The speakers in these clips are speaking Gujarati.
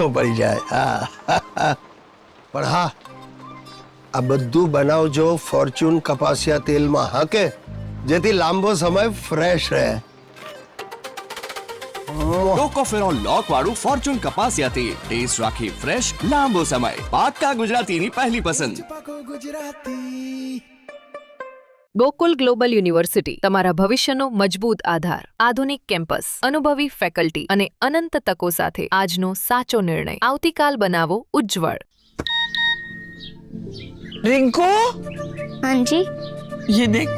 જલસો પડી જાય. પણ હા, આ બધું બનાવજો ફોર્ચ્યુન કપાસિયા તેલમાં, હા કે, જેથી લાંબો સમય ફ્રેશ રહે. ટોકોફેરોલ લોક વાળું ફોર્ચ્યુન કપાસિયા તેલ, ટેસ્ટ રાખી ફ્રેશ લાંબો સમય. પાક્કા ગુજરાતીની પહેલી પસંદ. ગોકુલ ગ્લોબલ યુનિવર્સિટી, તમારા ભવિષ્યનો મજબૂત આધાર. આધુનિક કેમ્પસ, અનુભવી ફેકલ્ટી અને અનંત તકો સાથે આજનો સાચો નિર્ણય. આવતીકાલ બનાવો ઉજ્જવળ. रिंकू, हाँ जी, ये देख.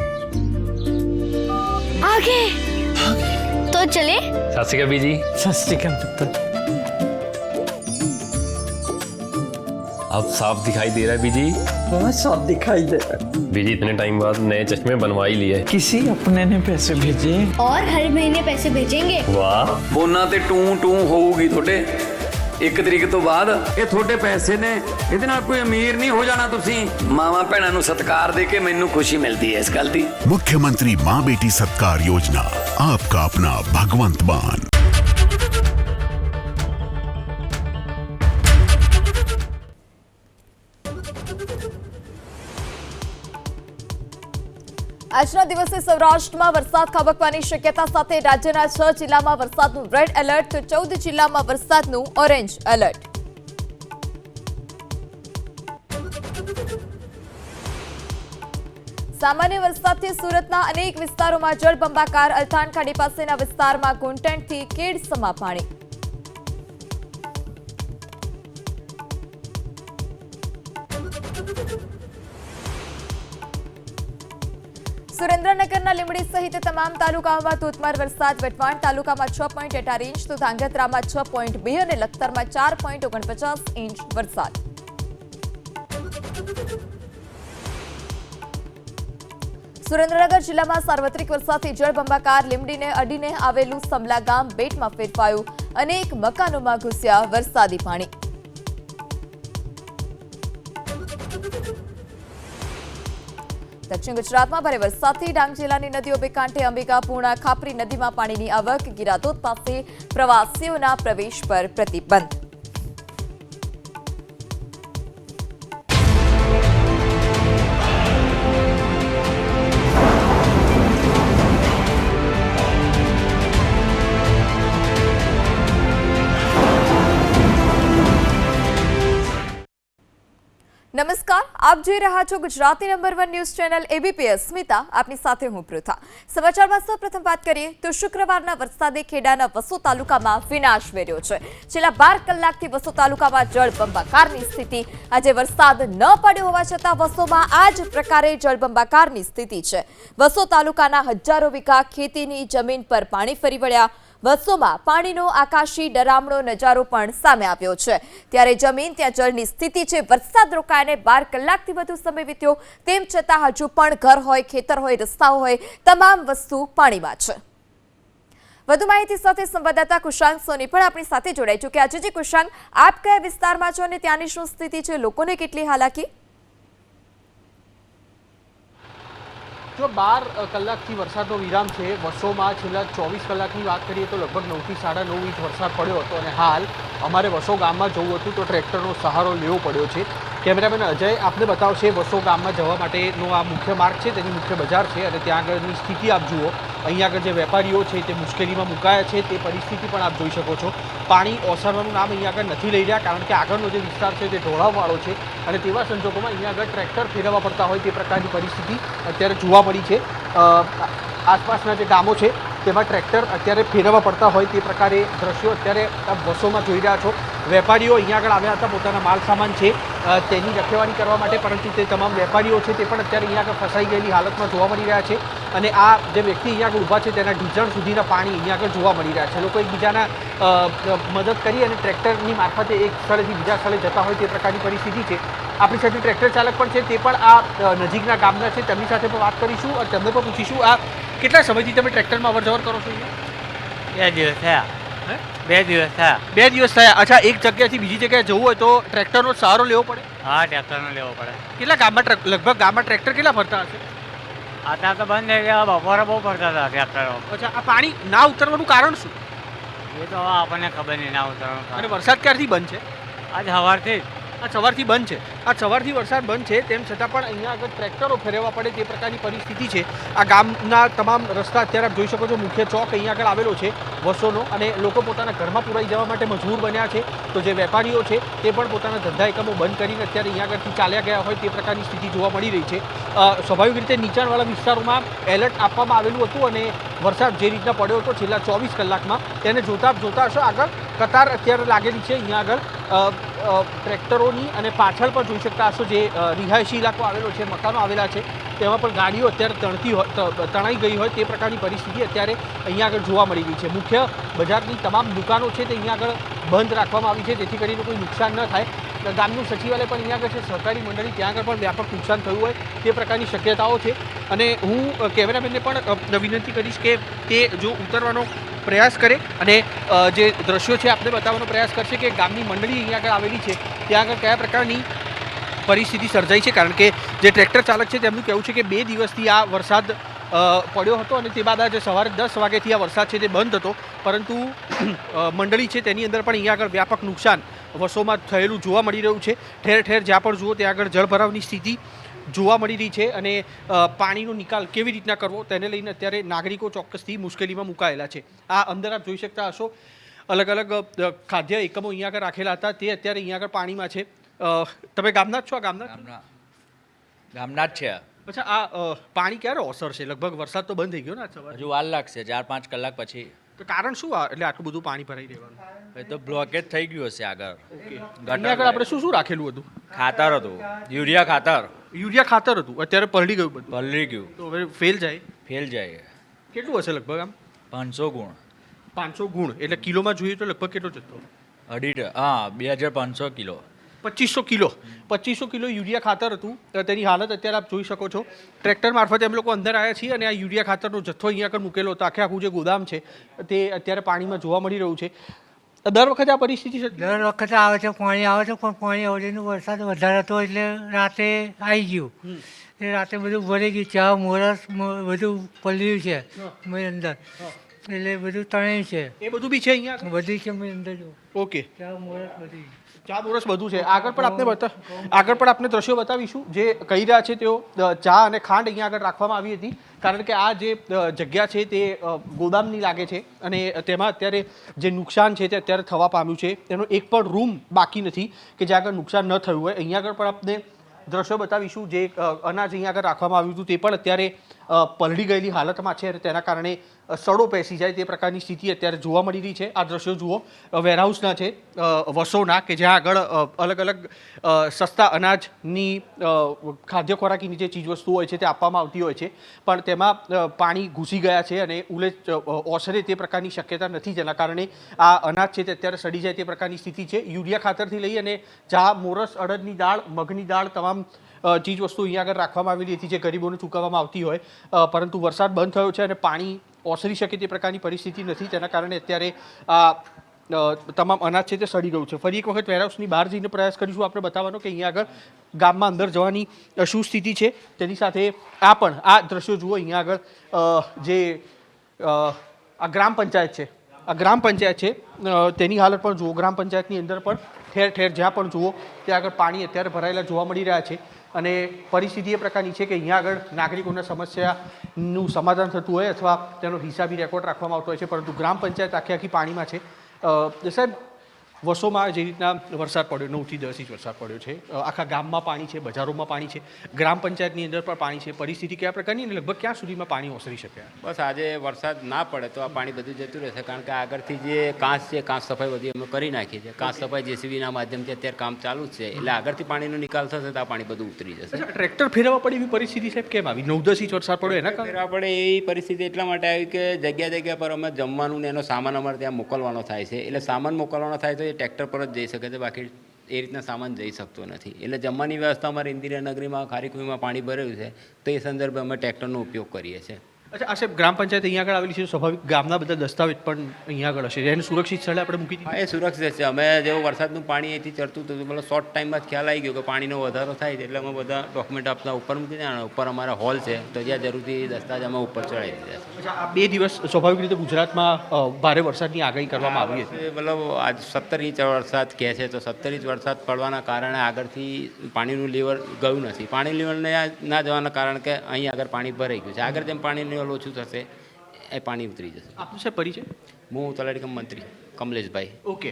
आगे तो चले. सत श्री अकाल बीजी. सत श्री अकाल पुत्र. अब साफ दिखाई दे रहा है बीजी. हाँ, सब दिखाई दे रहा है. बीजी इतने टाइम बाद नए चश्मे बनवा ही लिए. किसी अपने ने पैसे भेजे. और हर महीने पैसे भेजेंगे. वाह. ਫੋਨਾਂ ਤੇ ਟੂ ਟੂ ਹੋਊਗੀ ਤੁਹਾਡੇ 1 ਤਰੀਕ ਤੋਂ ਬਾਅਦ. ਇਹ ਤੁਹਾਡੇ ਪੈਸੇ ਨੇ, ਇਹਦੇ ਨਾਲ ਕੋਈ ਅਮੀਰ ਨਹੀਂ ਹੋ ਜਾਣਾ ਤੁਸੀਂ. ਮਾਵਾਂ ਭੈਣਾਂ ਨੂੰ ਸਤਿਕਾਰ ਦੇ ਕੇ ਮੈਨੂੰ ਖੁਸ਼ੀ ਮਿਲਦੀ ਹੈ ਇਸ ਗੱਲ ਦੀ. मुख्यमंत्री माँ बेटी सत्कार योजना, आपका अपना भगवंत मान. આજના દિવસે સૌરાષ્ટ્રમાં વરસાદ ખાબકવાની શક્યતા સાથે રાજ્યના 6 જિલ્લામાં વરસાદનું રેડ એલર્ટ, તો 14 જિલ્લામાં વરસાદનું ઓરેન્જ એલર્ટ. સામાન્ય વરસાદથી સુરતના અનેક વિસ્તારોમાં જળબંબાકાર. અલથાણ ખાડી પાસેના વિસ્તારમાં ઘૂંટણથી કેડસમાં પાણી. સુરેન્દ્રનગરના લીંબડી સહિત તમામ તાલુકાઓમાં ધોધમાર વરસાદ. વટવાણ તાલુકામાં 6.18 ઇંચ, તો ધાંગધ્રામાં 6.2 અને લખતરમાં 4.49 ઇંચ વરસાદ. સુરેન્દ્રનગર જિલ્લામાં સાર્વત્રિક વરસાદથી જળબંબાકાર. લીંબડીને અડીને આવેલું સમલા ગામ બેટમાં ફેરવાયું. અનેક મકાનોમાં ઘૂસ્યા વરસાદી પાણી. દક્ષિણ ગુજરાતમાં ભારે વરસાદથી ડાંગ જિલ્લાની નદીઓ બે કાંઠે. અંબિકા, પૂર્ણા, ખાપરી નદીમાં પાણીની આવક. ગિરાધોધ પાસે પ્રવાસીઓના પ્રવેશ પર પ્રતિબંધ. નમસ્કાર, આપ જોઈ રહ્યા છો Gujarati number 1 news channel ABP. Smita આપની સાથે હું પૃથા. સમાચારમાં સૌપ્રથમ વાત કરીએ તો શુક્રવારના વરસાદે ખેડાના વસો તાલુકામાં વિનાશ વેર્યો છે. છેલ્લા 12 કલાકથી વસો તાલુકામાં જળબંબાકારની સ્થિતિ. આજે વરસાદ ન પડ્યો હોવા છતાં વસોમાં આ જ પ્રકારે જળબંબાકારની સ્થિતિ છે. વસો તાલુકાના હજારો વીઘા ખેતીની જમીન પર પાણી ફરી વળ્યા. વસોમાં પાણીનો આકાશી ડરામણો નજારો પણ સામે આવ્યો છે. ત્યારે જમીન ત્યાં જળની સ્થિતિ છે. વરસાદ રોકાઈને 12 કલાકથી વધુ સમય વીત્યો, તેમ છતાં હજુ પણ ઘર હોય, ખેતર હોય, રસ્તાઓ હોય, તમામ વસ્તુ પાણીમાં છે. વધુ માહિતી સાથે સંવાદદાતા કુશાંગ સોની પણ આપણી સાથે જોડાઈ ચૂક્યા છે. જી કુશાંગ, આપ કયા વિસ્તારમાં છો અને ત્યાંની શું સ્થિતિ છે? લોકોને કેટલી હાલાકી? જો 12 કલાકથી વરસાદનો વિરામ છે. વસોમાં છેલ્લા 24 કલાકની વાત કરીએ તો લગભગ 9 થી 9.5 ઇંચ વરસાદ પડ્યો હતો. અને હાલ અમારે વસો ગામમાં જવું હતું તો ટ્રેક્ટરનો સહારો લેવો પડ્યો છે. કેમેરામેન અજય આપને બતાવશે વસો ગામમાં જવા માટેનો આ મુખ્ય માર્ગ છે, તેની મુખ્ય બજાર છે. અને ત્યાં આગળની સ્થિતિ આપ જુઓ. અહીંયા આગળ જે વેપારીઓ છે તે મુશ્કેલીમાં મુકાયા છે, તે પરિસ્થિતિ પણ આપ જોઈ શકો છો. પાણી ઓસરવાનું નામ અહીંયા આગળ નથી લઈ રહ્યા, કારણ કે આગળનો જે વિસ્તાર છે તે ઢોળાવવાળો છે. અને તેવા સંજોગોમાં અહીંયા આગળ ટ્રેક્ટર ફેરવવા પડતા હોય તે પ્રકારની પરિસ્થિતિ અત્યારે જોવા મળી છે. આસપાસના જે ગામો છે તેમાં ટ્રેક્ટર અત્યારે ફેરવવા પડતા હોય તે પ્રકારે દ્રશ્યો અત્યારે વસોમાં જોઈ રહ્યા છો. વેપારીઓ અહીંયા આગળ આવ્યા હતા પોતાના માલ સામાન છે તેની રખેવાળી કરવા માટે, પરંતુ તે તમામ વેપારીઓ છે તે પણ અત્યારે અહીંયા આગળ ફસાઈ ગયેલી હાલતમાં જોવા મળી રહ્યા છે. અને આ જે વ્યક્તિ અહીંયા આગળ ઊભા છે તેના ઢીંચણ સુધીના પાણી અહીંયા આગળ જોવા મળી રહ્યા છે. લોકો એકબીજાના મદદ કરી અને ટ્રેક્ટરની મારફતે એક સ્થળેથી બીજા સ્થળે જતા હોય તે પ્રકારની પરિસ્થિતિ છે. આપણી સાથે ટ્રેક્ટર ચાલક પણ છે, તે પણ આ નજીકના ગામના છે. તેમની સાથે પણ વાત કરીશું અને તેમને પણ પૂછીશું આ કેટલા સમયથી તમે ટ્રેક્ટરમાં અવર જવર કરો છો? 2 દિવસ થયા. 2 દિવસ થયા. 2 દિવસ થયા. અચ્છા, એક જગ્યાએથી બીજી જગ્યાએ જવું હોય તો ટ્રેક્ટરનો સહારો લેવો પડે? હા, ટ્રેક્ટરનો લેવો પડે. કેટલા ગામમાં લગભગ ગામમાં ટ્રેક્ટર કેટલા ફરતા હશે? અત્યારે તો બંધ થઈ ગયા. બપોરે બહુ ફરતા હતા ટ્રેક્ટરો. અચ્છા, આ પાણી ના ઉતરવાનું કારણ શું? એ તો હવે આપણને ખબર નહીં ના ઉતરવાનું અને વરસાદ ક્યારથી બંધ છે? આજ સવારથી જ આ સવારથી બંધ છે. આ સવારથી વરસાદ બંધ છે તેમ છતાં પણ અહીંયા આગળ ટ્રેક્ટરો ફેરવવા પડે તે પ્રકારની પરિસ્થિતિ છે. આ ગામના તમામ રસ્તા અત્યારે આપ જોઈ શકો છો. મુખ્ય ચોક અહીંયા આગળ આવેલો છે વસોનો, અને લોકો પોતાના ઘરમાં પુરાઈ જવા માટે મજબૂર બન્યા છે. તો જે વેપારીઓ છે તે પણ પોતાના ધંધા એકમો બંધ કરીને અત્યારે અહીંયા આગળથી ચાલ્યા ગયા હોય તે પ્રકારની સ્થિતિ જોવા મળી રહી છે. સ્વાભાવિક રીતે નીચાણવાળા વિસ્તારોમાં એલર્ટ આપવામાં આવેલું હતું અને વરસાદ જે રીતના પડ્યો હતો છેલ્લા 24 કલાકમાં તેને જોતા હશો આગળ કતાર અત્યારે લાગેલી છે અહીંયા આગળ ટ્રેક્ટરોની, અને પાછળ પણ જોઈ શકતા હશો જે રિહાયશી ઇલાકો આવેલો છે, મકાનો આવેલા છે, તેમાં પણ ગાડીઓ અત્યારે તણાઈ ગઈ હોય તે પ્રકારની પરિસ્થિતિ અત્યારે અહીંયા આગળ જોવા મળી રહી છે. મુખ્ય બજારની તમામ દુકાનો છે તે અહીંયા આગળ બંધ રાખવામાં આવી છે જેથી કરીને કોઈ નુકસાન ન થાય. ગામનું સચિવાલય પણ અહીંયા આગળ છે, સહકારી મંડળી, ત્યાં આગળ પણ વ્યાપક નુકસાન થયું હોય તે પ્રકારની શક્યતાઓ છે. અને હું કેમેરામેનને પણ વિનંતી કરીશ કે તે જો ઉતરવાનો પ્રયાસ કરે અને જે દ્રશ્યો છે આપણે બતાવવાનો પ્રયાસ કરશે કે ગામની મંડળી અહીંયા આગળ આવેલી છે ત્યાં આગળ કયા પ્રકારની પરિસ્થિતિ સર્જાઈ છે. કારણ કે જે ટ્રેક્ટર ચાલક છે તેમનું કહેવું છે કે 2 દિવસથી આ વરસાદ પડ્યો હતો અને તે બાદ આજે સવારે 10 વાગ્યાથી આ વરસાદ છે તે બંધ હતો, પરંતુ મંડળી છે તેની અંદર પણ અહીંયા આગળ વ્યાપક નુકસાન વસોમાં થયેલું જોવા મળી રહ્યું છે. ઠેર ઠેર જ્યાં પણ જુઓ ત્યાં આગળ જળભરાવની સ્થિતિ જોવા મળી રહી છે અને પાણીનો નિકાલ કેવી રીતના કરવો તેને લઈને અત્યારે નાગરિકો ચોક્કસથી મુશ્કેલીમાં મુકાયેલા છે. આ અંદર આપ જોઈ શકતા હશો અલગ અલગ ખાદ્ય એકમો અહીંયા આગળ રાખેલા હતા તે અત્યારે અહીંયા આગળ પાણીમાં છે. તમે ગામના જ છો? આ ગામના જ છે. અચ્છા, આ પાણી ક્યારે ઓસરશે? લગભગ વરસાદ તો બંધ થઈ ગયો ને સવારે? હજુ વાર લાગશે 4-5 કલાક પછી. તો કારણ શું એટલે આટલું બધું પાણી ભરાઈ રહેવાનું? એ તો બ્લોકેજ થઈ ગયું હશે આગળ. અહીંયા આગળ આપણે શું રાખેલું હતું? ખાતર હતું, યુરિયા ખાતર હતું. અત્યારે પલળી ગયું બધું? પલળી ગયું. તો હવે ફેલ જાય. કેટલું હશે લગભગ આમ? 500 ગુણ. 500 ગુણ એટલે કિલોમાં જોઈએ તો લગભગ કેટલો જથ્થો? 2500 કિલો. 2500 કિલો યુરિયા ખાતર હતું. તેની હાલત અત્યારે આપ જોઈ શકો છો. ટ્રેક્ટર મારફતે અમે લોકો અંદર આવ્યા છીએ અને આ યુરિયા ખાતરનો જથ્થો અહીંયા આગળ મૂકેલો હતો. આખું જે ગોદામ છે તે અત્યારે પાણીમાં જોવા મળી રહ્યું છે. દર વખતે આ પરિસ્થિતિ છે? દર વખતે આવે છે, પાણી આવે છે, પણ પાણી અવડીનો વરસાદ વધારે હતો એટલે રાતે આવી ગયું. એ રાતે બધું ભરી ગયું, ચા મોરસ બધું પલ્યું છે અંદર, એટલે બધું તણાયું છે. એ બધું બી છે અહીંયા? બધું છે અંદર. ઓકે, ચા મોરસ બધી, ચા મોરસ બધું છે. આગળ પણ આપણે દ્રશ્યો બતાવીશું જે કહી રહ્યા છે તેઓ. ચા અને ખાંડ અહીંયા આગળ રાખવામાં આવી હતી કારણ કે આ જે જગ્યા છે તે ગોદામની લાગે છે અને તેમાં અત્યારે જે નુકસાન છે તે અત્યારે થવા પામ્યું છે. તેનો એક પણ રૂમ બાકી નથી કે જ્યાં આગળ નુકસાન ન થયું હોય. અહીંયા આગળ પણ આપણે દ્રશ્યો બતાવીશું જે અનાજ અહીંયા આગળ રાખવામાં આવ્યું હતું તે પણ અત્યારે પલળી ગયેલી હાલતમાં છે અને તેના કારણે સડો પેસી જાય તે પ્રકારની સ્થિતિ અત્યારે જોવા મળી રહી છે. આ દ્રશ્યો જુઓ વેરહાઉસના છે વસોના, કે જ્યાં આગળ અલગ અલગ સસ્તા અનાજની ખાદ્ય ખોરાકીની જે ચીજવસ્તુઓ હોય છે તે આપવામાં આવતી હોય છે, પણ તેમાં પાણી ઘૂસી ગયા છે અને ઓસરે તે પ્રકારની શક્યતા નથી, જેના કારણે આ અનાજ છે તે અત્યારે સડી જાય તે પ્રકારની સ્થિતિ છે. યુરિયા ખાતરથી લઈ અને ચા મોરસ, અડદની દાળ, મગની દાળ, તમામ ચીજ વસ્તુ અહીંયા આગળ રાખવામાં આવેલી હતી જે ગરીબોને ચૂકવવામાં આવતી હોય, પરંતુ વરસાદ બંધ થયો છે અને પાણી ઓસરી શકે તે પ્રકારની પરિસ્થિતિ નથી, તેના કારણે અત્યારે આ તમામ અનાજ છે તે સડી ગયું છે. ફરી એક વખત વેરહાઉસની બહાર જઈને પ્રયાસ કરીશું આપણે બતાવવાનો કે અહીંયા આગળ ગામમાં અંદર જવાની શું સ્થિતિ છે. તેની સાથે આ દ્રશ્યો જુઓ. અહીંયા આગળ જે આ ગ્રામ પંચાયત છે તેની હાલત પણ જુઓ. ગ્રામ પંચાયતની અંદર પણ ઠેર ઠેર જ્યાં પણ જુઓ ત્યાં આગળ પાણી અત્યારે ભરાયેલા જોવા મળી રહ્યા છે અને પરિસ્થિતિ એ પ્રકારની છે કે અહીંયા આગળ નાગરિકોના સમસ્યાનું સમાધાન થતું હોય અથવા તેનો હિસાબી રેકોર્ડ રાખવામાં આવતો હોય છે, પરંતુ ગ્રામ પંચાયત આખી પાણીમાં છે. સાહેબ, વસોમાં જે રીતના વરસાદ પડ્યો, 9 થી 10 ઇંચ વરસાદ પડ્યો છે, આખા ગામમાં પાણી છે, બજારોમાં પાણી છે, ગ્રામ પંચાયતની અંદર પણ પાણી છે, પરિસ્થિતિ કયા પ્રકારની અને લગભગ ક્યાં સુધીમાં પાણી ઓસરી શકે? બસ આજે વરસાદ ના પડે તો આ પાણી બધું જતું રહેશે, કારણ કે આગળથી જે કાંસ છે, કાંસ સફાઈ બધી અમે કરી નાખી છે. કાંસ સફાઈ જેસીબીના માધ્યમથી અત્યારે કામ ચાલુ જ છે, એટલે આગળથી પાણીનો નિકાલ થશે તો આ પાણી બધું ઉતરી જશે. ટ્રેક્ટર ફેરવવા પડે એવી પરિસ્થિતિ સાહેબ કેમ આવી? 9-10 ઇંચ વરસાદ પડ્યો એના ફેરવા પડે એવી પરિસ્થિતિ એટલા માટે આવી કે જગ્યા પર અમે જમવાનું ને એનો સામાન અમારે ત્યાં મોકલવાનો થાય છે, એટલે સામાન મોકલવાનો થાય તો એ ટ્રેક્ટર પર જ જઈ શકે છે, બાકી એ રીતના સામાન જઈ શકતો નથી. એટલે જમવાની વ્યવસ્થા અમારે ઇન્દિરા નગરીમાં, ખારીકુઈમાં પાણી ભરેલું છે તો એ સંદર્ભે અમે ટ્રેક્ટરનો ઉપયોગ કરીએ છીએ. અચ્છા આ સાહેબ ગ્રામ પંચાયત અહીંયા આગળ આવેલી છે, સ્વાભાવિક ગામના બધા દસ્તાવેજ પણ અહીંયા આગળ હશે, એને સુરક્ષિત સ્થળે આપણે મૂકી દીધી. હા, એ સુરક્ષિત છે. અમે જેવું વરસાદનું પાણી અહીંથી ચડતું હતું મતલબ શોર્ટ ટાઈમમાં જ ખ્યાલ આવી ગયો કે પાણીનો વધારો થાય છે, એટલે અમે બધા ડોક્યુમેન્ટ આપતા ઉપર મૂકી દીધા અને ઉપર અમારા હોલ છે તો જ્યાં જરૂરથી દસ્તાવેજ અમે ઉપર ચડાવી દીધા છે. અચ્છા આ 2 દિવસ સ્વાભાવિક રીતે ગુજરાતમાં ભારે વરસાદની આગાહી કરવામાં આવી હતી. મતલબ આજ 17 ઇંચ વરસાદ કહે છે તો 17 ઇંચ વરસાદ પડવાના કારણે આગળથી પાણીનું લેવલ ગયું નથી. પાણી લેવલને ના જવાના કારણે કે અહીં આગળ પાણી ભરાઈ ગયું છે. આગળ જેમ પાણીનું લેવલ ઓછું થશે એ પાણી ઉતરી જશે. આપનું સાહેબ પરિચય? હું તલાટી કમ મંત્રી કમલેશભાઈ. ઓકે,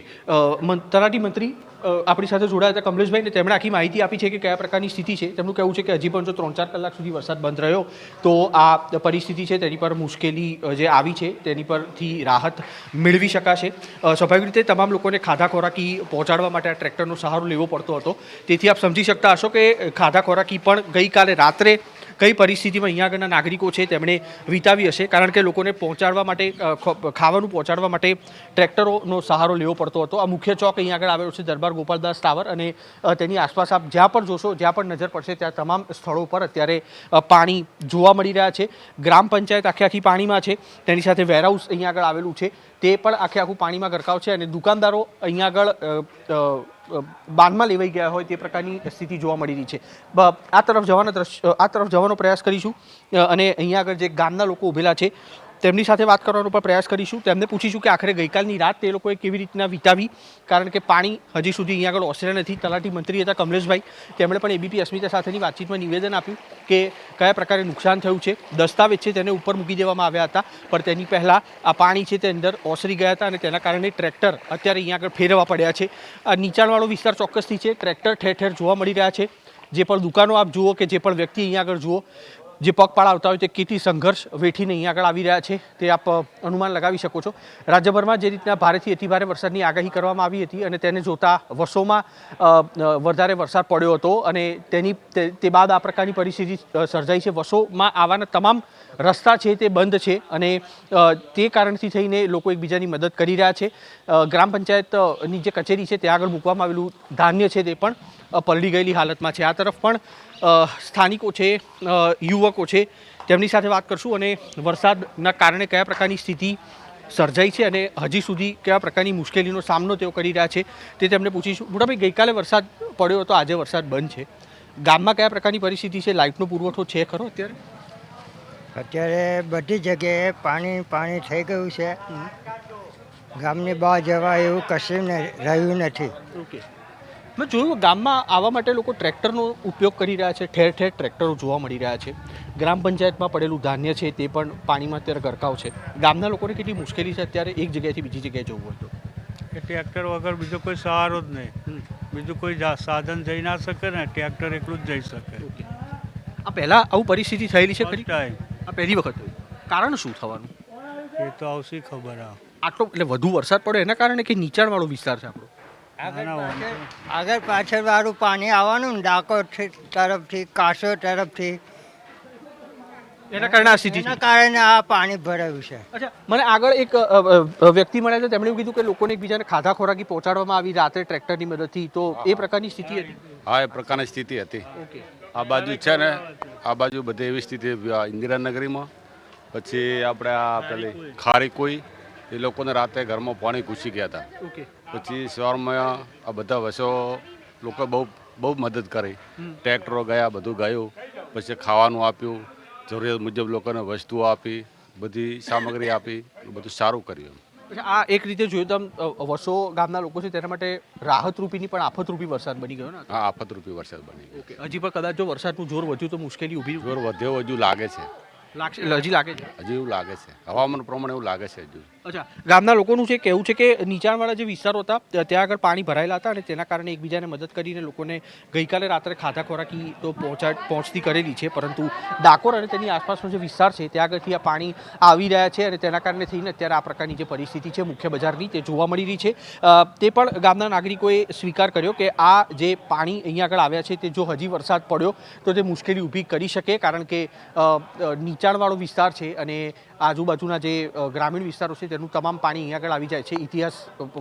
તલાટી મંત્રી આપણી સાથે જોડાયા હતા કમલેશભાઈ, ને તેમણે આખી માહિતી આપી છે કે કયા પ્રકારની સ્થિતિ છે. તેમનું કહેવું છે કે હજી પણ જો 3-4 કલાક સુધી વરસાદ બંધ રહ્યો તો આ પરિસ્થિતિ છે તેની પર મુશ્કેલી જે આવી છે તેની પરથી રાહત મેળવી શકાશે. સ્વાભાવિક રીતે તમામ લોકોને ખાધા ખોરાકી પહોંચાડવા માટે આ ટ્રેક્ટરનો સહારો લેવો પડતો હતો. તેથી આપ સમજી શકતા હશો કે ખાધા ખોરાકી પણ ગઈકાલે રાત્રે કઈ પરિસ્થિતિમાં અહીંયા આગળના નાગરિકો છે તેમણે વિતાવી હશે, કારણ કે લોકોને પહોંચાડવા માટે ખાવાનું પહોંચાડવા માટે ટ્રેક્ટરોનો સહારો લેવો પડતો હતો. આ મુખ્ય ચોક અહીંયા આગળ આવેલો છે દરબાર ગોપાલદાસ ટાવર, અને તેની આસપાસ આપ જ્યાં પણ જોશો, જ્યાં પણ નજર પડશે ત્યાં તમામ સ્થળો પર અત્યારે પાણી જોવા મળી રહ્યા છે. ગ્રામ પંચાયત આખી પાણીમાં છે, તેની સાથે વેરહાઉસ અહીંયા આગળ આવેલું છે તે પણ આખું પાણીમાં ગરકાવ છે, અને દુકાનદારો અહીંયા આગળ બાંધમાં લેવાઈ ગયા હોય તે પ્રકારની સ્થિતિ જોવા મળી રહી છે. આ તરફ જવાનો પ્રયાસ કરીશું અને અહીંયા આગળ જે ગામના લોકો ઊભેલા છે તેમની સાથે વાત કરવાનો પણ પ્રયાસ કરીશું. તેમને પૂછીશું કે આખરે ગઈકાલની રાત તે લોકોએ કેવી રીતના વિતાવી, કારણ કે પાણી હજી સુધી અહીંયા આગળ ઓસર્યા નથી. તલાટી મંત્રી હતા કમલેશભાઈ, તેમણે પણ એબીપી અસ્મિતા સાથેની વાતચીતમાં નિવેદન આપ્યું કે કયા પ્રકારે નુકસાન થયું છે. દસ્તાવેજ છે તેને ઉપર મૂકી દેવામાં આવ્યા હતા, પણ તેની પહેલાં આ પાણી છે તે અંદર ઓસરી ગયા હતા અને તેના કારણે ટ્રેક્ટર અત્યારે અહીંયા આગળ ફેરવવા પડ્યા છે. આ નીચાણવાળો વિસ્તાર ચોક્કસથી છે, ટ્રેક્ટર ઠેર ઠેર જોવા મળી રહ્યા છે. જે પણ દુકાનો આપ જુઓ કે જે પણ વ્યક્તિ અહીંયા આગળ જુઓ, જે પગપાળા આવતા હોય તે કેટલી સંઘર્ષ વેઠીને અહીંયા આગળ આવી રહ્યા છે તે આપ અનુમાન લગાવી શકો છો. રાજ્યભરમાં જે રીતના ભારેથી અતિભારે વરસાદની આગાહી કરવામાં આવી હતી અને તેને જોતા વર્ષોમાં વધારે વરસાદ પડ્યો હતો અને તે બાદ આ પ્રકારની પરિસ્થિતિ સર્જાઈ છે. વર્ષોમાં આવાના તમામ રસ્તા છે તે બંધ છે અને તે કારણથી થઈને લોકો એકબીજાની મદદ કરી રહ્યા છે. ગ્રામ પંચાયતની જે કચેરી છે ત્યાં આગળ મૂકવામાં આવેલું ધાન્ય છે તે પણ પલળી ગયેલી હાલતમાં છે. આ તરફ પણ સ્થાનિકો છે, યુવકો છે, તેમની સાથે વાત કરશું અને વરસાદના કારણે કયા પ્રકારની સ્થિતિ સર્જાઈ છે અને હજી સુધી કયા પ્રકારની મુશ્કેલીનો સામનો તેઓ કરી રહ્યા છે તે તેમને પૂછીશું. મોટાભાઈ, ગઈકાલે વરસાદ પડ્યો હતો, આજે વરસાદ બંધ છે, ગામમાં કયા પ્રકારની પરિસ્થિતિ છે? લાઇટનો પુરવઠો છે ખરો અત્યારે? અત્યારે બધી જગ્યાએ પાણી થઈ ગયું છે. ગામની બહાર જવા એવું કશું રહ્યું નથી. ઓકે, મેં જોયું ગામમાં આવવા માટે લોકો ટ્રેક્ટરનો ઉપયોગ કરી રહ્યા છે, ઠેર ઠેર ટ્રેક્ટરો જોવા મળી રહ્યા છે. ગ્રામ પંચાયતમાં પડેલું ધાન્ય છે તે પણ પાણીમાં અત્યારે ગરકાવ છે. ગામના લોકોને કેટલી મુશ્કેલી છે અત્યારે એક જગ્યાએથી બીજી જગ્યાએ જવું હોય તો? ટ્રેક્ટર વગર બીજો કોઈ સહારો જ નહીં, બીજું કોઈ સાધન જઈ ના શકે ને, ટ્રેક્ટર એકલું જ જઈ શકે. આ પહેલાં આવું પરિસ્થિતિ થયેલી છે ખરી? આ પહેલી વખત થયું. કારણ શું થવાનું એ તો આવશે ખબર. આટલો એટલે વધુ વરસાદ પડે એના કારણે કે નીચાણવાળો વિસ્તાર છે આપણો? આગળ પાછળ વાળું પાણી આવવાનું ને, ડાકોર તરફથી, કાસો તરફથી, એના કારણે આ સ્થિતિ, એના કારણે આ પાણી ભરાયું છે. અચ્છા, મને આગળ એક વ્યક્તિ મળ્યા છે, તેમણે એવું કીધું કે લોકોને એકબીજાને ખાધા ખોરાકી પહોંચાડવામાં આવી રાત્રે ટ્રેક્ટરની મદદથી, તો એ પ્રકારની સ્થિતિ હતી? હા, એ પ્રકારની સ્થિતિ હતી. આ બાજુ છે ને, આ બાજુ બધી એવી સ્થિતિ ઇન્દિરાનગરીમાં, પછી આપણે આ પેલી ખારીકોઈ, એ લોકોને રાતે ઘરમાં પાણી ઘૂસી ગયા હતા. પછી સવારમાં આ બધા વસો લોકો બહુ મદદ કરી, ટ્રેક્ટરો ગયા, બધું ગયું, પછી ખાવાનું આપ્યું, જરૂરિયાત મુજબ લોકોને વસ્તુઓ આપી, બધી સામગ્રી આપી, બધું સારું કર્યું. આ એક રીતે જોઈએ તો વર્ષો ગામના લોકો છે તેના માટે રાહતરૂપીની પણ આફતરૂપી વરસાદ બની ગયો ને? હા, આફતરૂપી વરસાદ બની ગયો. હજી પણ કદાચ જો વરસાદનું જોર વધ્યું તો મુશ્કેલી ઊભી? જોર વધ્યો હજુ લાગે છે. હજી લાગે છે? હજી એવું લાગે છે, હવામાન પ્રમાણે એવું લાગે છે હજુ. અચ્છા, ગામના લોકોનું છે કહેવું છે કે નીચાણવાળા જે વિસ્તારો હતા ત્યાં આગળ પાણી ભરાયેલા હતા અને તેના કારણે એકબીજાને મદદ કરીને લોકોને ગઈકાલે રાત્રે ખાધા ખોરાકી તો પહોંચતી કરેલી છે, પરંતુ ડાકોર અને તેની આસપાસનો જે વિસ્તાર છે ત્યાં આગળથી આ પાણી આવી રહ્યા છે અને તેના કારણે થઈને અત્યારે આ પ્રકારની જે પરિસ્થિતિ છે મુખ્ય બજારની તે જોવા મળી રહી છે. તે પણ ગામના નાગરિકોએ સ્વીકાર કર્યો કે આ જે પાણી અહીંયા આગળ આવ્યા છે તે જો હજી વરસાદ પડ્યો તો તે મુશ્કેલી ઊભી કરી શકે, કારણ કે નીચાણવાળો વિસ્તાર છે અને આજુબાજુના જે ગ્રામીણ વિસ્તારો છે તેનું તમામ પાણી અહીંયા આગળ આવી જાય છે.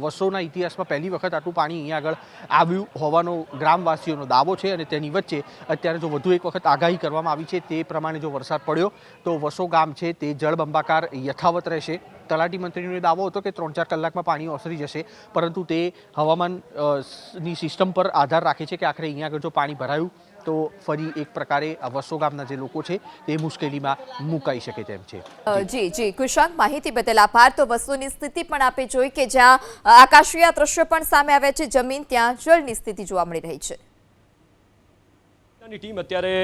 વર્ષોના ઇતિહાસમાં પહેલી વખત આટલું પાણી અહીંયા આગળ આવ્યું હોવાનો ગ્રામવાસીઓનો દાવો છે અને તેની વચ્ચે અત્યારે જો વધુ એક વખત આગાહી કરવામાં આવી છે તે પ્રમાણે જો વરસાદ પડ્યો તો વસો ગામ છે તે જળબંબાકાર યથાવત રહેશે. તલાટી મંત્રીનો દાવો હતો કે 3-4 કલાકમાં પાણી ઓસરી જશે, પરંતુ તે હવામાનની સિસ્ટમ પર આધાર રાખે છે કે આખરે અહીંયા આગળ જો પાણી ભરાયું તો ફરી એક પ્રકારે આ વસો ગામના જે લોકો છે તે મુશ્કેલીમાં મુકાઈ શકે તેમ છે. જી કુશાંક, માહિતી બદલ આભાર. તો વસોની સ્થિતિ પણ આપે જોઈ કે જ્યાં આકાશીય દ્રશ્યો પણ સામે આવ્યા છે, જમીન ત્યાં જળની સ્થિતિ જોવા મળી રહી છે. ટીમ અત્યારે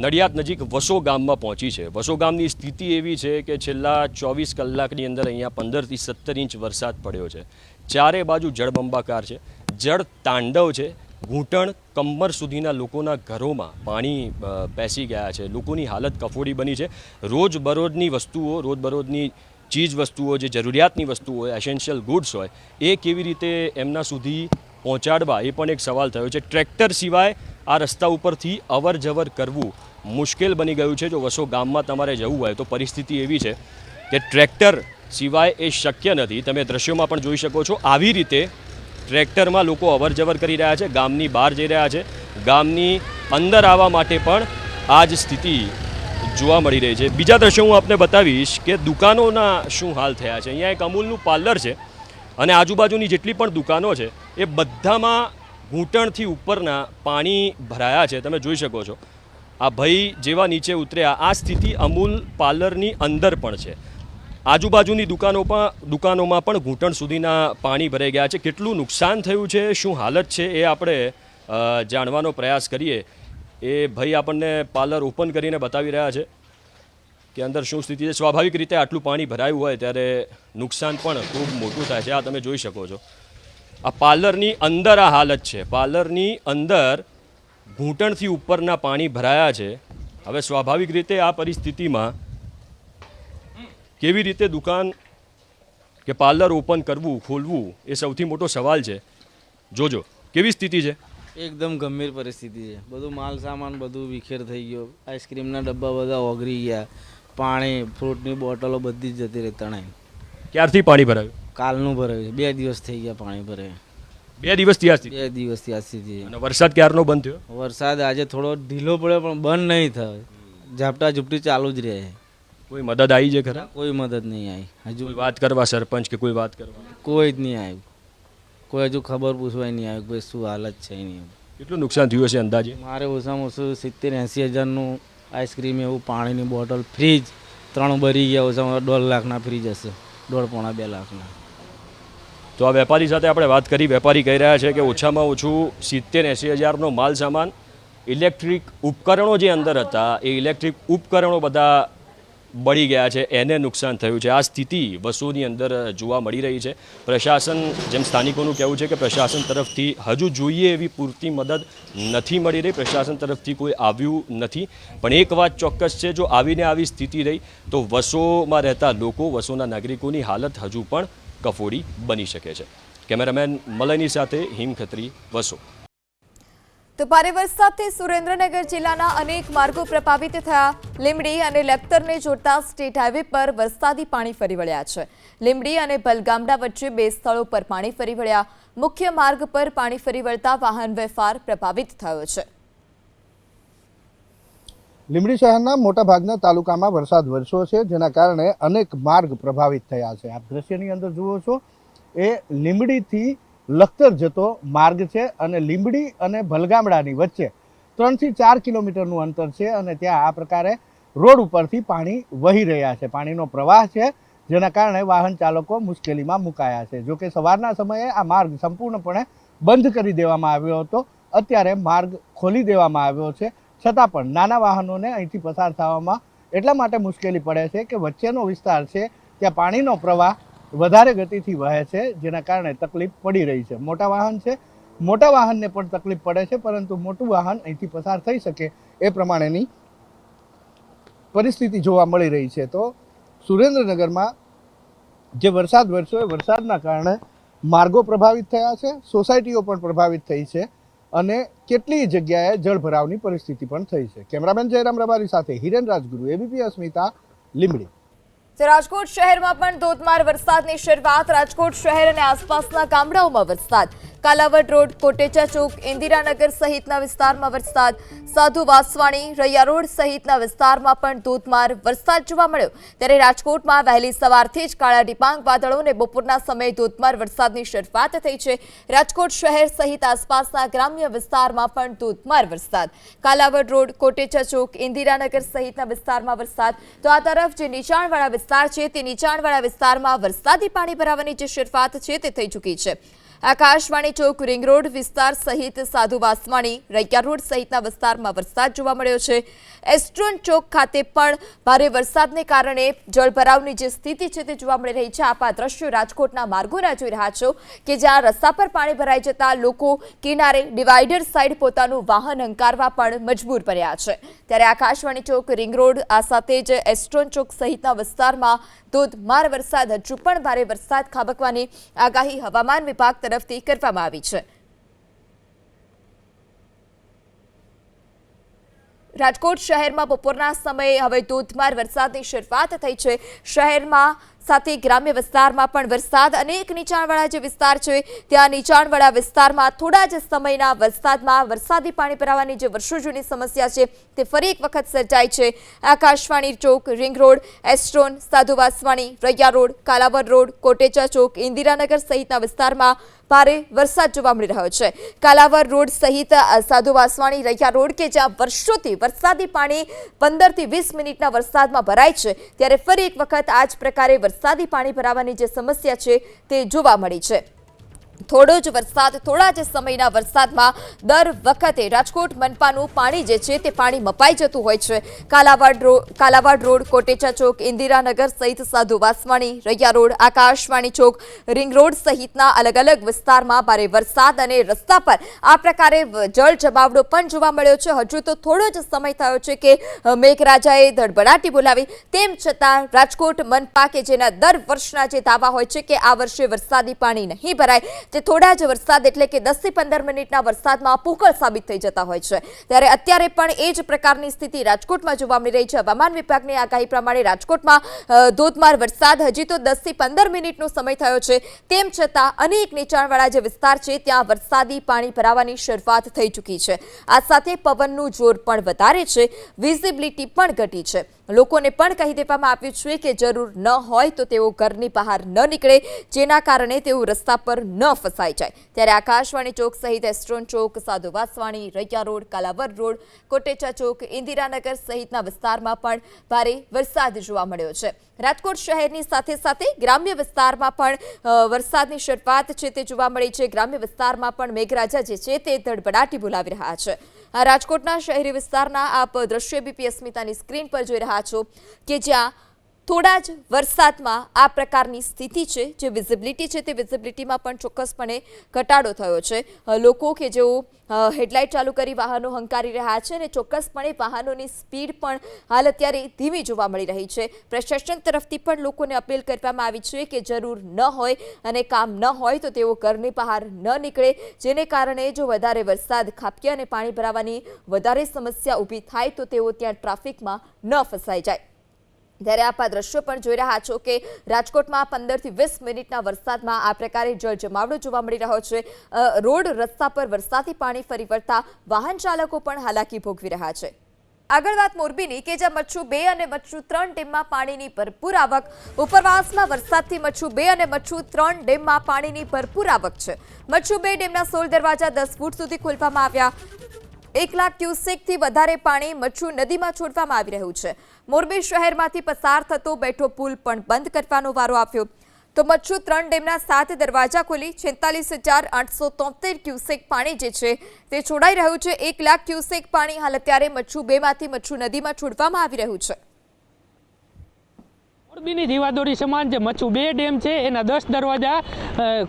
નડિયાદ નજીક વસો ગામમાં પહોંચી છે. વસો ગામની સ્થિતિ એવી છે કે છેલ્લા 24 કલાકની અંદર અહીંયા 15 થી 17 ઇંચ વરસાદ પડ્યો છે. ચારે બાજુ જળબંબાકાર છે, જળ તાંડવ છે. ઘૂંટણ કમર સુધીના લોકોના ઘરોમાં પાણી બેસી ગયા છે. લોકોની હાલત કફોડી બની છે. રોજબરોજની વસ્તુઓ, રોજબરોજની ચીજ વસ્તુઓ, જે જરૂરિયાતની વસ્તુઓ હોય, એસેન્શિયલ ગુડ્સ હોય, એ કેવી રીતે એમના સુધી પહોંચાડવા એ પણ એક સવાલ થયો છે. ટ્રેક્ટર સિવાય આ રસ્તા ઉપરથી અવર જવર કરવું મુશ્કેલ બની ગયું છે. જો વસો ગામમાં તમારે જવું હોય તો પરિસ્થિતિ એવી છે કે ટ્રેક્ટર સિવાય એ શક્ય નથી. તમે દ્રશ્યોમાં પણ જોઈ શકો છો. આવી રીતે ટ્રેક્ટરમાં લોકો અવર જવર કરી રહ્યા છે, ગામની બહાર જઈ રહ્યા છે. ગામની અંદર આવવા માટે પણ આ જ સ્થિતિ જોવા મળી રહી છે. બીજા દ્રશ્યો હું આપને બતાવીશ કે દુકાનોના શું હાલ થયા છે. અહીંયા એક અમૂલનું પાર્લર છે અને આજુબાજુની જેટલી પણ દુકાનો છે એ બધામાં ઘૂંટણથી ઉપરના પાણી ભરાયા છે. તમે જોઈ શકો છો. આ ભાઈ જેવા નીચે ઉતર્યા, આ સ્થિતિ અમૂલ પાર્લરની અંદર પણ છે. આજુબાજુની દુકાનોમાં પણ ઘૂંટણ સુધીના પાણી ભરાઈ ગયા છે. કેટલું નુકસાન થયું છે, શું હાલત છે, એ આપણે જાણવાનો પ્રયાસ કરીએ. એ ભાઈ આપણને પાર્લર ઓપન કરીને બતાવી રહ્યા છે કે અંદર શું સ્થિતિ છે. સ્વાભાવિક રીતે આટલું પાણી ભરાયું હોય ત્યારે નુકસાન પણ ખૂબ મોટું થાય છે. આ તમે જોઈ શકો છો. આ પાર્લરની અંદર આ હાલત છે. પાર્લરની અંદર ઘૂંટણથી ઉપરના પાણી ભરાયા છે. હવે સ્વાભાવિક રીતે આ પરિસ્થિતિમાં કેવી રીતે દુકાન કે પાર્લર ઓપન કરવું, ખોલવું, એ સૌથી મોટો સવાલ છે. જોજો કેવી સ્થિતિ છે. એકદમ ગંભીર પરિસ્થિતિ છે. બધું માલ સામાન બધું વિખેર થઈ ગયો. આઈસ્ક્રીમના ડબ્બા બધા ઓગળી ગયા. પાણી, ફ્રૂટની બોટલો બધી જ જતી રહી તણાઈ. ક્યારથી પાણી ભરાયું? કાલનું ભરાયું. 2 દિવસ થઈ ગયા પાણી ભરાય. 2 દિવસથી આ સ્થિતિ? 2 દિવસથી આ સ્થિતિ. અને વરસાદ ક્યારનો બંધ થયો? વરસાદ આજે થોડો ઢીલો પડ્યો પણ બંધ નહીં થયો. ઝાપટા ઝૂપટી ચાલુ જ રહે. કોઈ મદદ આવી છે ખરા? કોઈ મદદ નહીં આવી. હજુ વાત કરવા સરપંચ કે કોઈ વાત કરવા? કોઈ જ નહીં આવ્યું. કોઈ હજુ ખબર પૂછવા નહીં આવ્યું ભાઈ શું હાલત છે નહીં. કેટલું નુકસાન થયું હશે અંદાજે? મારે ઓછામાં ઓછું 70-80 હજારનું આઈસ્ક્રીમ, એવું પાણીની બોટલ, ફ્રીજ 3 ભરી ગયા. ઓછામાં 1.5 લાખના ફ્રીજ હશે, 1.5-2 લાખના. તો આ વેપારી સાથે આપણે વાત કરી. વેપારી કહી રહ્યા છે કે ઓછામાં ઓછું 70-80 હજારનો માલ સામાન, ઇલેક્ટ્રિક ઉપકરણો જે અંદર હતા એ ઇલેક્ટ્રિક ઉપકરણો બધા બળી ગયા છે, એને નુકસાન થયું છે. આ સ્થિતિ વસોની અંદર જોવા મળી રહી છે. પ્રશાસન, જેમ સ્થાનિકોનું કહેવું છે કે પ્રશાસન તરફથી હજુ જોઈએ એવી પૂરતી મદદ નથી મળી રહી. પ્રશાસન તરફથી કોઈ આવ્યું નથી. પણ એક વાત ચોક્કસ છે, જો આવીને આવી સ્થિતિ રહી તો વસોમાં રહેતા લોકો, વસોના નાગરિકોની હાલત હજુ પણ કફોડી બની શકે છે. કેમેરામેન મલયની સાથે હિમ ખત્રી, વસો. તો ભારે વરસાદથી સુરેન્દ્રનગર જિલ્લાના અનેક માર્ગો પ્રભાવિત થયા. લીંબડી અને લખતરને જોડતા સ્ટેટ હાઈવે પર વરસાદી પાણી ફરી વળ્યા છે. લીંબડી અને ભલગામડા વચ્ચે 2 સ્થળો પર પાણી ફરી વળ્યા. મુખ્ય માર્ગ પર પાણી ફરી વળતા વાહન વ્યવહાર પ્રભાવિત થયો છે. લીંબડી શહેરના મોટાભાગના તાલુકામાં વરસાદ વરસ્યો છે, જેના કારણે અનેક માર્ગ પ્રભાવિત થયા છે. આપ દ્રશ્યની અંદર જુઓ છો એ લીંબડીથી લખતર જતો માર્ગ છે અને લીંબડી અને ભલગામડાની વચ્ચે 3 થી 4 કિલોમીટરનું અંતર છે અને ત્યાં આ પ્રકારે રોડ ઉપરથી પાણી વહી રહ્યા છે. પાણીનો પ્રવાહ છે, જેના કારણે વાહન ચાલકો મુશ્કેલીમાં મુકાયા છે. જોકે સવારના સમયે આ માર્ગ સંપૂર્ણપણે બંધ કરી દેવામાં આવ્યો હતો. અત્યારે માર્ગ ખોલી દેવામાં આવ્યો છે, છતાં પણ નાના વાહનોને અહીંથી પસાર થવામાં એટલા માટે મુશ્કેલી પડે છે કે વચ્ચેનો વિસ્તાર છે ત્યાં પાણીનો પ્રવાહ વધારે ગતિથી વહે છે, જેના કારણે તકલીફ પડી રહી છે. મોટા વાહન છે, મોટા વાહનને પણ તકલીફ પડે છે, પરંતુ મોટું વાહન અહીંથી પસાર થઈ શકે એ પ્રમાણેની પરિસ્થિતિ જોવા મળી રહી છે. તો સુરેન્દ્રનગરમાં જે વરસાદ વરસ્યો એ વરસાદના કારણે માર્ગો પ્રભાવિત થયા છે, સોસાયટીઓ પણ પ્રભાવિત થઈ છે અને કેટલીય જગ્યાએ જળભરાવની પરિસ્થિતિ પણ થઈ છે. કેમેરામેન જયરામ રબારી સાથે હિરેન રાજગુરુ, એબીપી અસ્મિતા, લીંબડી. તો રાજકોટ શહેરમાં પણ ધોધમાર વરસાદની શરૂઆત. રાજકોટ શહેર અને આસપાસના ગામડાઓમાં વરસાદ. કાલાવડ રોડ, કોટેચા ચોક, ઇન્દિરાનગર સહિતના વિસ્તારમાં વરસાદ. સાધુ વાસવાણી, રૈયા રોડ સહિતના વિસ્તારમાં પણ ધોધમાર વરસાદ જોવા મળ્યો. ત્યારે રાજકોટમાં વહેલી સવારથી જ કાળા ડિબાંગ વાદળો અને બપોરના સમયે ધોધમાર વરસાદની શરૂઆત થઈ છે. રાજકોટ શહેર સહિત આસપાસના ગ્રામ્ય વિસ્તારમાં પણ ધોધમાર વરસાદ. કાલાવડ રોડ, કોટેચા ચોક, ઇન્દિરાનગર સહિતના વિસ્તારમાં વરસાદ. તો આ તરફ જે નીચાણવાળા વિસ્તાર છે તે નીચાણવાળા વિસ્તારમાં વરસાદી પાણી ભરાવાની જે શરૂઆત છે તે થઈ ચૂકી છે. આકાશવાણી ચોક, રિંગ રોડ વિસ્તાર સહિત સાધુ વાસવાણી, રૈયા રોડ સહિતના વિસ્તારમાં વરસાદ જોવા મળ્યો છે. એસ્ટ્રોન ચોક ખાતે પણ ભારે વરસાદને કારણે જળભરાવની જે સ્થિતિ છે તે જોવા મળી રહી છે. આપ આ દ્રશ્યો રાજકોટના માર્ગોના જોઈ રહ્યા છો કે જ્યાં રસ્તા પર પાણી ભરાઈ જતા લોકો કિનારે ડિવાઈડર સાઈડ પોતાનું વાહન હંકારવા પણ મજબૂર બન્યા છે. ત્યારે આકાશવાણી ચોક, રિંગ રોડ, આ સાથે જ એસ્ટ્રોન ચોક સહિતના વિસ્તારમાં ધોધમાર વરસાદ. હજુ પણ ભારે વરસાદ ખાબકવાની આગાહી હવામાન વિભાગ તરફથી કરવામાં આવી છે. રાજકોટ શહેરમાં બપોરના સમયે હવે ધોધમાર વરસાદની શરૂઆત થઈ છે. શહેરમાં સાથે ગ્રામ્ય વિસ્તારમાં પણ વરસાદ. અનેક નીચાણવાળા જે વિસ્તાર છે ત્યાં નીચાણવાળા વિસ્તારમાં થોડા જ સમયના વરસાદમાં વરસાદી પાણી ભરાવાની જે વર્ષો જૂની સમસ્યા છે તે ફરી એક વખત સર્જાઈ છે. આકાશવાણી ચોક, રિંગ રોડ, એસ્ટ્રોન, સાધુ વાસવાણી, રૈયા રોડ, કાલાવડ રોડ, કોટેચા ચોક, ઇન્દિરાનગર સહિતના વિસ્તારમાં ભારે વરસાદ જોવા મળી રહ્યો છે. કાલાવડ રોડ સહિત સાધુ વાસવાણી, રૈયા રોડ કે જ્યાં વર્ષોથી વરસાદી પાણી 15 થી 20 મિનિટના વરસાદમાં ભરાય છે ત્યારે ફરી એક વખત આ જ પ્રકારે વરસાદી પાણી ભરાવાની જે સમસ્યા છે તે જોવા મળી છે. થોડો જ વરસાદ, થોડા જ સમયના વરસાદમાં દર વખતે રાજકોટ મનપાનું પાણી જે છે તે પાણી મપાઈ જતું હોય છે. કાલાવાડ રોડ, કોટેચા ચોક, ઇન્દિરાનગર સહિત સાધુ વાસવાણી, રૈયા રોડ, આકાશવાણી ચોક, રિંગ રોડ સહિતના અલગ અલગ વિસ્તારમાં ભારે વરસાદ અને રસ્તા પર આ પ્રકારે જળ જમાવડો પણ જોવા મળ્યો છે. હજુ તો થોડો જ સમય થયો છે કે મેઘરાજાએ ધડબડાટી બોલાવી, તેમ છતાં રાજકોટ મનપા કે જેના દર વર્ષના જે દાવા હોય છે કે આ વર્ષે વરસાદી પાણી નહીં ભરાય, જે થોડા જ વરસાદ એટલે કે 10 થી 15 મિનિટના વરસાદમાં પોકળ સાબિત થઈ જતા હોય છે. ત્યારે અત્યારે પણ એ જ પ્રકારની સ્થિતિ રાજકોટમાં જોવા મળી રહી છે. હવામાન વિભાગની આગાહી પ્રમાણે રાજકોટમાં ધોધમાર વરસાદ. હજી તો 10 થી 15 મિનિટનો સમય થયો છે, તેમ છતાં અનેક નીચાણવાળા જે વિસ્તાર છે ત્યાં વરસાદી પાણી ભરાવાની શરૂઆત થઈ ચૂકી છે. આ સાથે પવનનું જોર પણ વધારે છે, વિઝિબિલિટી પણ ઘટી છે. લોકોને પણ કહી દેવામાં આવ્યું છે કે જરૂર ન હોય તો તેઓ ઘરની બહાર ન નીકળે, જેના કારણે તેઓ રસ્તા પર ન ફસાઈ જાય. ત્યારે આકાશવાણી ચોક સહિત એસ્ટ્રોન ચોક, સાધુ વાસવાણી, રૈયા રોડ, કાલાવડ રોડ, કોટેચા ચોક, ઇન્દિરાનગર સહિતના વિસ્તારમાં પણ ભારે વરસાદ જોવા મળ્યો છે. રાજકોટ શહેરની સાથે સાથે ગ્રામ્ય વિસ્તારમાં પણ વરસાદની શરૂઆત છે તે જોવા મળી છે. ગ્રામ્ય વિસ્તારમાં પણ મેઘરાજા જે છે તે ધડબડાટી બોલાવી રહ્યા છે. આ રાજકોટના શહેરી વિસ્તારના આપ દ્રશ્ય એબીપી અસ્મિતાની સ્ક્રીન પર જોઈ રહ્યા છો કે જ્યાં થોડા જ વરસાદમાં આ પ્રકારની સ્થિતિ છે. જે વિઝિબિલિટી છે તે વિઝિબિલિટીમાં પણ ચોક્કસપણે ઘટાડો થયો છે. લોકો કે જેઓ હેડલાઇટ ચાલુ કરી વાહનો હંકારી રહ્યા છે અને ચોક્કસપણે વાહનોની સ્પીડ પણ હાલ અત્યારે ધીમી જોવા મળી રહી છે. પ્રશાસન તરફથી પણ લોકોને અપીલ કરવામાં આવી છે કે જરૂર ન હોય અને કામ ન હોય તો તેઓ ઘરની બહાર ન નીકળે, જેને કારણે જો વધારે વરસાદ ખાબકે અને પાણી ભરાવાની વધારે સમસ્યા ઊભી થાય તો તેઓ ત્યાં ટ્રાફિકમાં ન ફસાઈ જાય. ત્યારે આપ આ દ્રશ્યો પણ જોઈ રહ્યા છો કે રાજકોટમાં 15 થી 20 મિનિટના વરસાદમાં આ પ્રકારે જળ જમાવડો જોવા મળી રહ્યો છે. રોડ રસ્તા પર વરસાદી પાણી ફરી વળતા વાહન ચાલકો પણ હાલાકી ભોગવી રહ્યા છે. આગળ વાત મોરબીની કે જ્યાં મચ્છુ 2 અને મચ્છુ 3 ડેમમાં પાણીની ભરપૂર આવક. ઉપરવાસમાં વરસાદથી મચ્છુ 2 અને મચ્છુ 3 ડેમમાં પાણીની ભરપૂર આવક છે. મચ્છુ 2 ડેમના 16 દરવાજા 10 ફૂટ સુધી ખોલવામાં આવ્યા. 1 લાખ ક્યુસેકથી વધારે પાણી મચ્છુ નદીમાં છોડવામાં આવી રહ્યું છે. મોરબી શહેરમાંથી પસાર થતો બેઠો પુલ પણ બંધ કરવાનો વારો આવ્યો. તો મચ્છુ 3 ડેમના 7 દરવાજા ખોલી 46,873 ક્યુસેક પાણી જે છે તે છોડાઈ રહ્યું છે. 1 લાખ ક્યુસેક પાણી હાલ અત્યારે મચ્છુ 2 માંથી મચ્છુ નદીમાં છોડવામાં આવી રહ્યું છે. મોરબીની જીવાદોરી સમાન જે મચ્છુ 2 ડેમ છે એના 10 દરવાજા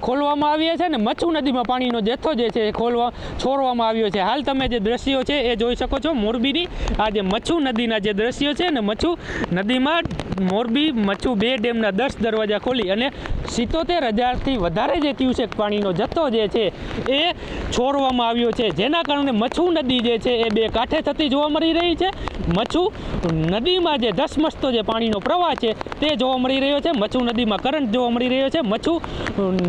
ખોલવામાં આવ્યા છે અને મચ્છુ નદીમાં પાણીનો જથ્થો જે છે છોડવામાં આવ્યો છે. હાલ તમે જે દ્રશ્યો છે એ જોઈ શકો છો મોરબીની. આ જે મચ્છુ નદીના જે દ્રશ્યો છે ને મચ્છુ નદીમાં મોરબી મચ્છુ 2 ડેમના 10 દરવાજા ખોલી અને 77,000થી વધારે જે ક્યુસેક પાણીનો જથ્થો જે છે એ છોડવામાં આવ્યો છે, જેના કારણે મચ્છુ નદી જે છે એ 2 કાંઠે થતી જોવા મળી રહી છે. મચ્છુ નદીમાં જે ધસમસતો જે પાણીનો પ્રવાહ છે તે જોવા મળી રહ્યો છે. મચ્છુ નદીમાં કરંટ જોવા મળી રહ્યો છે. મચ્છુ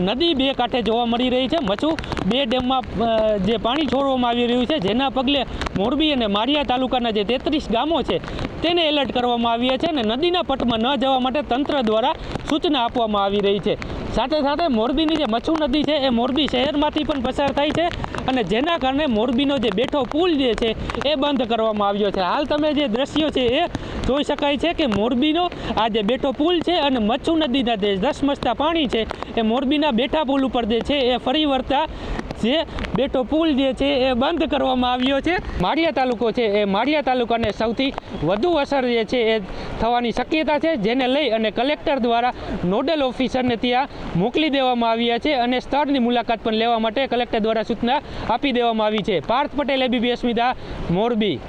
નદી 2 કાંઠે જોવા મળી રહી છે. મચ્છુ 2 ડેમમાં જે પાણી છોડવામાં આવી રહ્યું છે, જેના પગલે મોરબી અને માળિયા તાલુકાના જે 33 ગામો છે તેને એલર્ટ કરવામાં આવ્યા છે અને નદીના પટમાં ન જવા માટે તંત્ર દ્વારા સૂચના આપવામાં આવી રહી છે. સાથે સાથે મોરબીની જે મચ્છુ નદી છે એ મોરબી શહેરમાંથી પણ પસાર થાય છે અને જેના કારણે મોરબીનો જે બેઠો પુલ જે છે એ બંધ કરવામાં આવ્યો છે. હાલ તમે જે દ્રશ્યો છે એ જોઈ શકાય છે કે મોરબીનો આ જે બેઠો પુલ છે અને મચ્છુ નદીના જે ધસમસતા પાણી છે એ મોરબીના બેઠા પુલ ઉપર જે છે એ ફરી વળતા જે બેઠો પુલ જે છે એ બંધ કરવામાં આવ્યો છે. માળિયા તાલુકો છે એ માળિયા તાલુકાને સૌથી વધુ અસર જે છે એ થવાની શક્યતા છે, જેને લઈ અને કલેક્ટર દ્વારા નોડલ ઓફિસરને ત્યાં મોકલી દેવામાં આવ્યા છે અને સ્થળની મુલાકાત પણ લેવા માટે કલેક્ટર દ્વારા સૂચના આપી દેવામાં આવી છે. પાર્થ પટેલ, ABP અસ્મિતા, મોરબી.